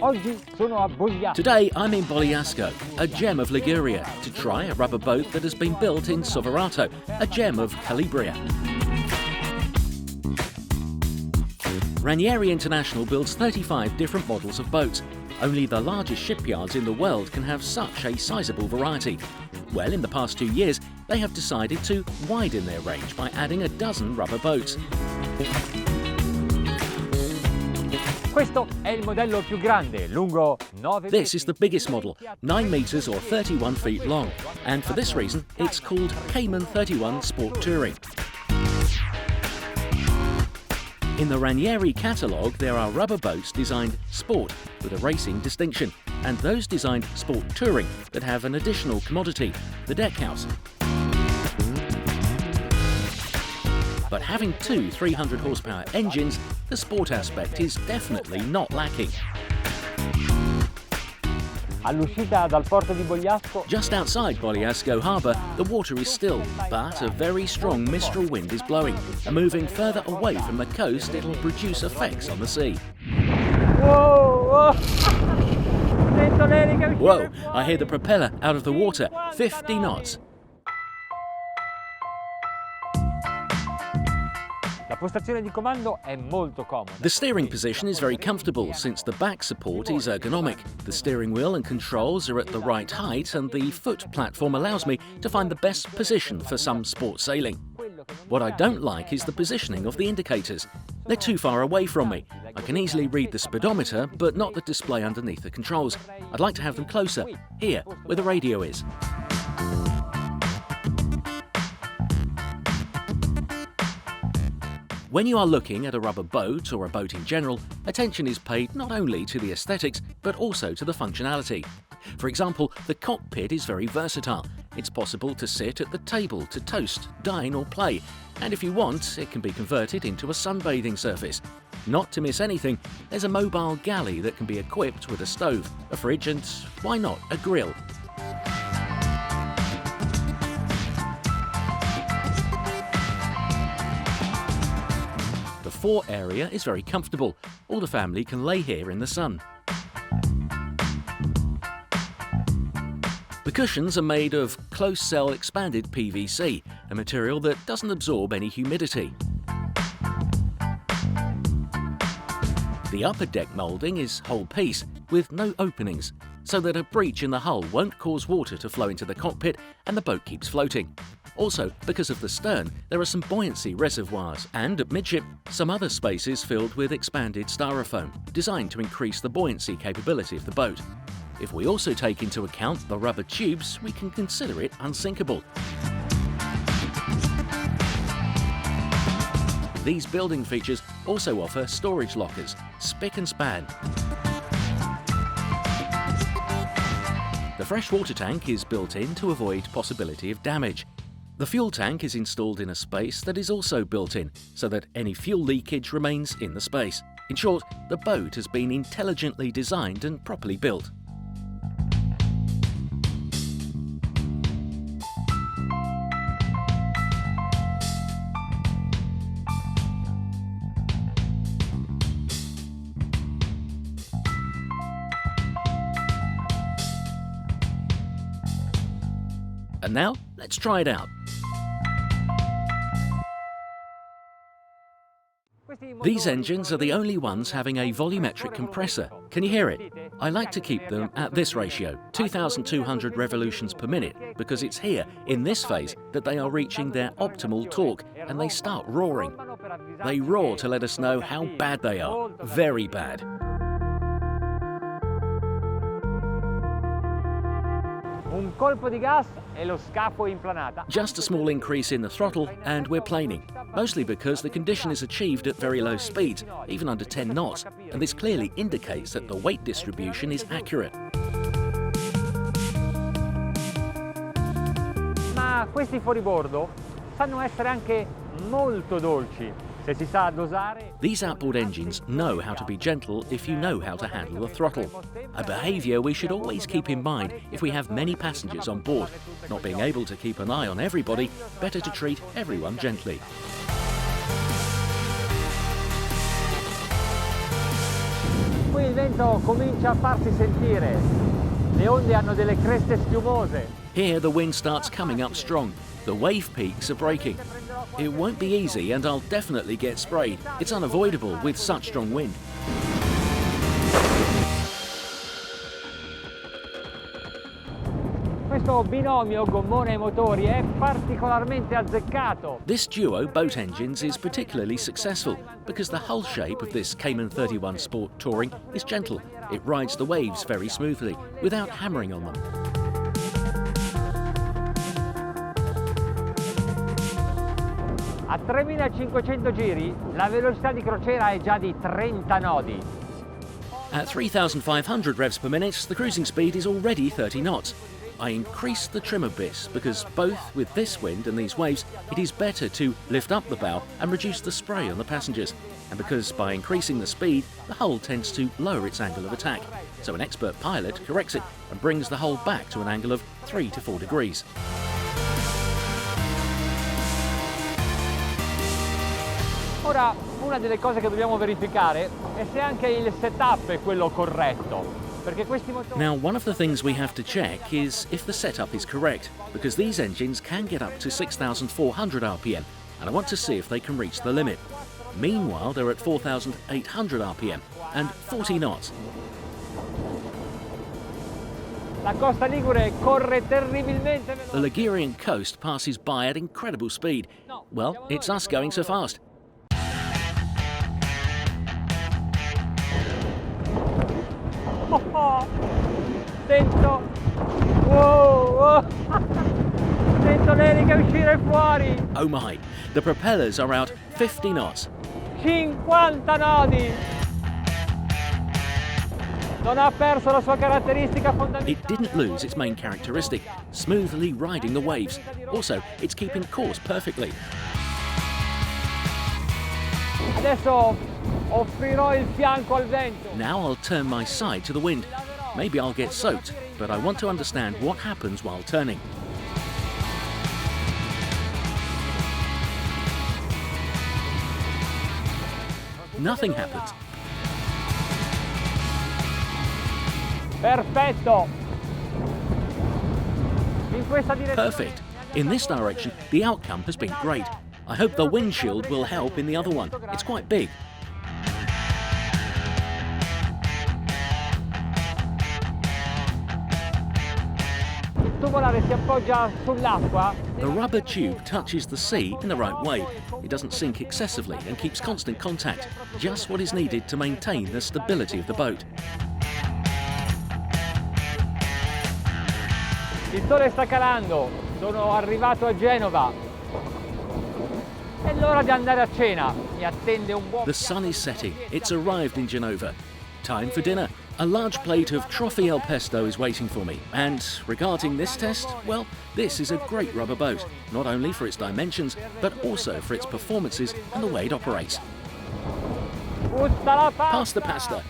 Oggi sono a Bogliasco. Today I'm in Bogliasco, a gem of Liguria, to try a rubber boat that has been built in Soverato, a gem of Calabria. Ranieri International builds 35 different models of boats. Only the largest shipyards in the world can have such a sizable variety. Well, in the past 2 years, they have decided to widen their range by adding a dozen rubber boats. Questo è il modello più grande, lungo 9 This is the biggest model, 9 meters or 31 feet long, and for this reason, it's called Cayman 31 Sport Touring. In the Ranieri catalogue, there are rubber boats designed sport with a racing distinction, and those designed sport touring that have an additional commodity, the deckhouse. But having two 300 horsepower engines, the sport aspect is definitely not lacking. All'uscita dal porto di Bogliasco. Just outside Bogliasco harbour, the water is still, but a very strong mistral wind is blowing, and moving further away from the coast, it'll produce effects on the sea. Whoa! Whoa, I hear the propeller out of the water, 50 knots. La postazione di comando è molto comoda. The steering position is very comfortable since the back support is ergonomic. The steering wheel and controls are at the right height, and the foot platform allows me to find the best position for some sport sailing. What I don't like is the positioning of the indicators. They're too far away from me. I can easily read the speedometer, but not the display underneath the controls. I'd like to have them closer, here, where the radio is. When you are looking at a rubber boat or a boat in general, attention is paid not only to the aesthetics, but also to the functionality. For example, the cockpit is very versatile. It's possible to sit at the table to toast, dine or play, and if you want, it can be converted into a sunbathing surface. Not to miss anything, there's a mobile galley that can be equipped with a stove, a fridge and, why not, a grill. The fore area is very comfortable. All the family can lay here in the sun. The cushions are made of closed-cell expanded PVC, a material that doesn't absorb any humidity. The upper deck moulding is whole piece, with no openings, so that a breach in the hull won't cause water to flow into the cockpit and the boat keeps floating. Also, because of the stern, there are some buoyancy reservoirs and, at midship, some other spaces filled with expanded styrofoam, designed to increase the buoyancy capability of the boat. If we also take into account the rubber tubes, we can consider it unsinkable. These building features also offer storage lockers, spick and span. The freshwater tank is built in to avoid possibility of damage. The fuel tank is installed in a space that is also built in, so that any fuel leakage remains in the space. In short, the boat has been intelligently designed and properly built. And now, let's try it out. These engines are the only ones having a volumetric compressor. Can you hear it? I like to keep them at this ratio, 2,200 revolutions per minute, because it's here, in this phase, that they are reaching their optimal torque, and they start roaring. They roar to let us know how bad they are. Very bad. Un colpo di gas e lo scafo implanata. Just a small increase in the throttle and we're planing, mostly because the condition is achieved at very low speeds, even under 10 knots, and this clearly indicates that the weight distribution is accurate. Ma questi fuoribordo sanno essere anche molto dolci. Se si sa dosare. These outboard engines know how to be gentle if you know how to handle the throttle. A behaviour we should always keep in mind if we have many passengers on board. Not being able to keep an eye on everybody, better to treat everyone gently. qui il vento comincia a farsi sentire. Le onde hanno delle creste schiumose. Here the wind starts coming up strong. The wave peaks are breaking. It won't be easy and I'll definitely get sprayed. It's unavoidable with such strong wind. Questo binomio gommone e motori è particolarmente azzeccato. This duo, boat engines, is particularly successful because the hull shape of this Cayman 31 Sport Touring is gentle. It rides the waves very smoothly without hammering on them. A 3500 giri la velocità di crociera è già di 30 nodi. At 3,500 revs per minute, the cruising speed is already 30 knots. I increased the trim a bit because both with this wind and these waves, it is better to lift up the bow and reduce the spray on the passengers. And because by increasing the speed, the hull tends to lower its angle of attack. So an expert pilot corrects it and brings the hull back to an angle of 3 to 4 degrees. Ora, una delle cose che dobbiamo verificare è se anche il setup è quello corretto. Perché questi motori... Now, one of the things we have to check is if the setup is correct, because these engines can get up to 6,400 RPM, and I want to see if they can reach the limit. Meanwhile, they're at 4,800 RPM and 40 knots. La costa ligure corre terribilmente veloce. The Ligurian coast passes by at incredible speed. Well, it's us going so fast. Sento, wow. Sento l'elica uscire fuori. Oh my, the propellers are out 50 knots. 50 nodi. Non ha perso la sua caratteristica fondamentale. It didn't lose its main characteristic, smoothly riding the waves. Also, it's keeping course perfectly. Adesso offrirò il fianco al vento. Now I'll turn my side to the wind. Maybe I'll get soaked, but I want to understand what happens while turning. Nothing happens. Perfetto. In questa direzione. Perfect. In this direction, the outcome has been great. I hope the windshield will help in the other one. It's quite big. Il tubolare si appoggia sull'acqua. The rubber tube touches the sea in the right way. It doesn't sink excessively and keeps constant contact, just what is needed to maintain the stability of the boat. Il sole sta calando, sono arrivato a Genova. È l'ora di andare a cena. Mi attende un buon... The sun is setting. It's arrived in Genova. Time for dinner. A large plate of Trophy El Pesto is waiting for me. And regarding this test, well, this is a great rubber boat, not only for its dimensions, but also for its performances and the way it operates. Tutta la pasta. Pass the pasta.